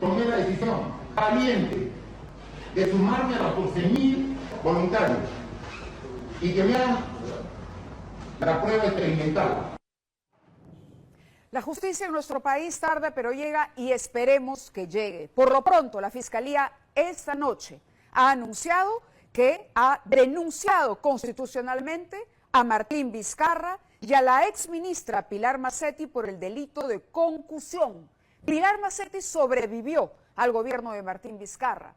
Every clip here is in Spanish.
tomé la decisión valiente de sumarme a los 12.000 voluntarios y que me hagan la prueba experimental. La justicia en nuestro país tarda, pero llega y esperemos que llegue. Por lo pronto, la Fiscalía esta noche ha anunciado que ha denunciado constitucionalmente a Martín Vizcarra y a la exministra Pilar Massetti por el delito de concusión. Pilar Massetti sobrevivió al gobierno de Martín Vizcarra.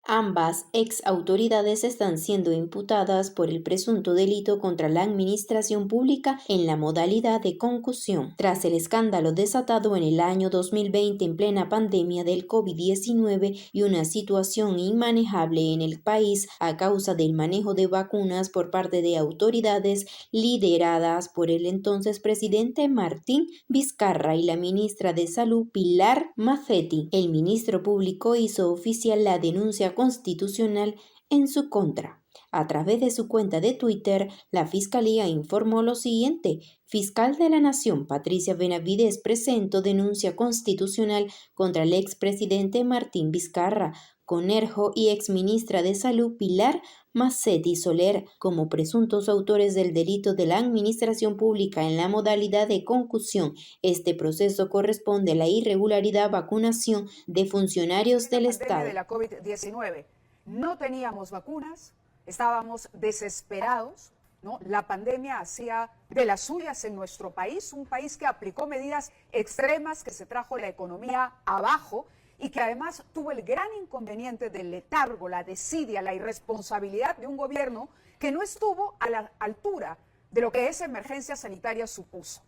Ambas ex autoridades están siendo imputadas por el presunto delito contra la administración pública en la modalidad de concusión. Tras el escándalo desatado en el año 2020 en plena pandemia del COVID-19 y una situación inmanejable en el país a causa del manejo de vacunas por parte de autoridades lideradas por el entonces presidente Martín Vizcarra y la ministra de Salud Pilar Massetti, el ministro público hizo oficial la denuncia constitucional en su contra. A través de su cuenta de Twitter, la Fiscalía informó lo siguiente: Fiscal de la Nación Patricia Benavides presentó denuncia constitucional contra el expresidente Martín Vizcarra, Conerjo y exministra de Salud Pilar Massetti Soler como presuntos autores del delito de la administración pública en la modalidad de concusión. Este proceso corresponde a la irregularidad vacunación de funcionarios del Estado. De la COVID-19. No teníamos vacunas, estábamos desesperados, ¿no? La pandemia hacía de las suyas en nuestro país, un país que aplicó medidas extremas, que se trajo la economía abajo y que además tuvo el gran inconveniente del letargo, la desidia, la irresponsabilidad de un gobierno que no estuvo a la altura de lo que esa emergencia sanitaria supuso.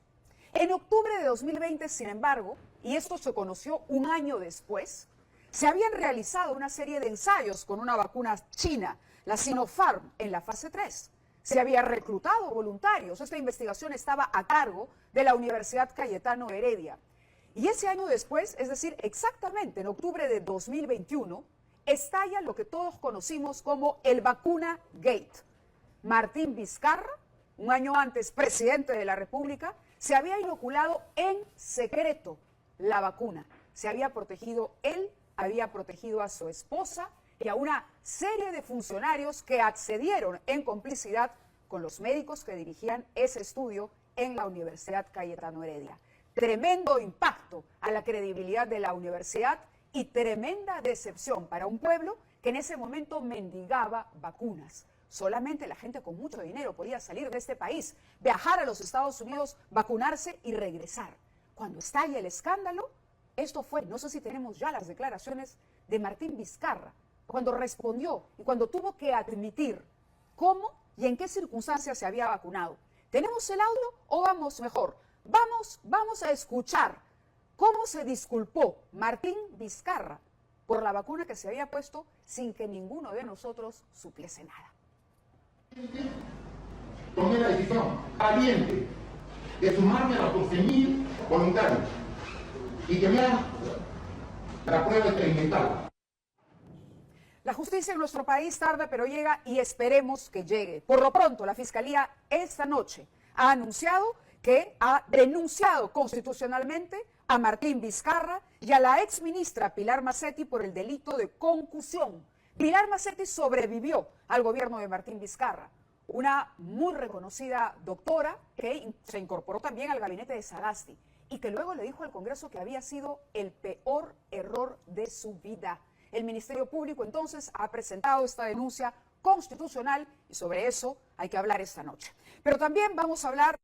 En octubre de 2020, sin embargo, y esto se conoció un año después, se habían realizado una serie de ensayos con una vacuna china, la Sinopharm, en la fase 3. Se había reclutado voluntarios. Esta investigación estaba a cargo de la Universidad Cayetano Heredia. Y ese año después, es decir, exactamente en octubre de 2021, estalla lo que todos conocimos como el Vacuna Gate. Martín Vizcarra, un año antes presidente de la República, se había inoculado en secreto la vacuna. Se había protegido él, había protegido a su esposa y a una serie de funcionarios que accedieron en complicidad con los médicos que dirigían ese estudio en la Universidad Cayetano Heredia. Tremendo impacto a la credibilidad de la universidad y tremenda decepción para un pueblo que en ese momento mendigaba vacunas. Solamente la gente con mucho dinero podía salir de este país, viajar a los Estados Unidos, vacunarse y regresar. Cuando estalla el escándalo, esto fue, no sé si tenemos ya las declaraciones de Martín Vizcarra, cuando respondió y cuando tuvo que admitir cómo y en qué circunstancias se había vacunado. ¿Tenemos el audio o vamos mejor? Vamos a escuchar cómo se disculpó Martín Vizcarra por la vacuna que se había puesto sin que ninguno de nosotros supiese nada. Tomé la decisión valiente de sumarme a los 12.000 voluntarios y que me hagan la prueba experimental. La justicia en nuestro país tarda, pero llega y esperemos que llegue. Por lo pronto, la Fiscalía esta noche ha anunciado que ha denunciado constitucionalmente a Martín Vizcarra y a la exministra Pilar Massetti por el delito de concusión. Pilar Massetti sobrevivió al gobierno de Martín Vizcarra, una muy reconocida doctora que se incorporó también al gabinete de Sagasti y que luego le dijo al Congreso que había sido el peor error de su vida. El Ministerio Público entonces ha presentado esta denuncia constitucional y sobre eso hay que hablar esta noche. Pero también vamos a hablar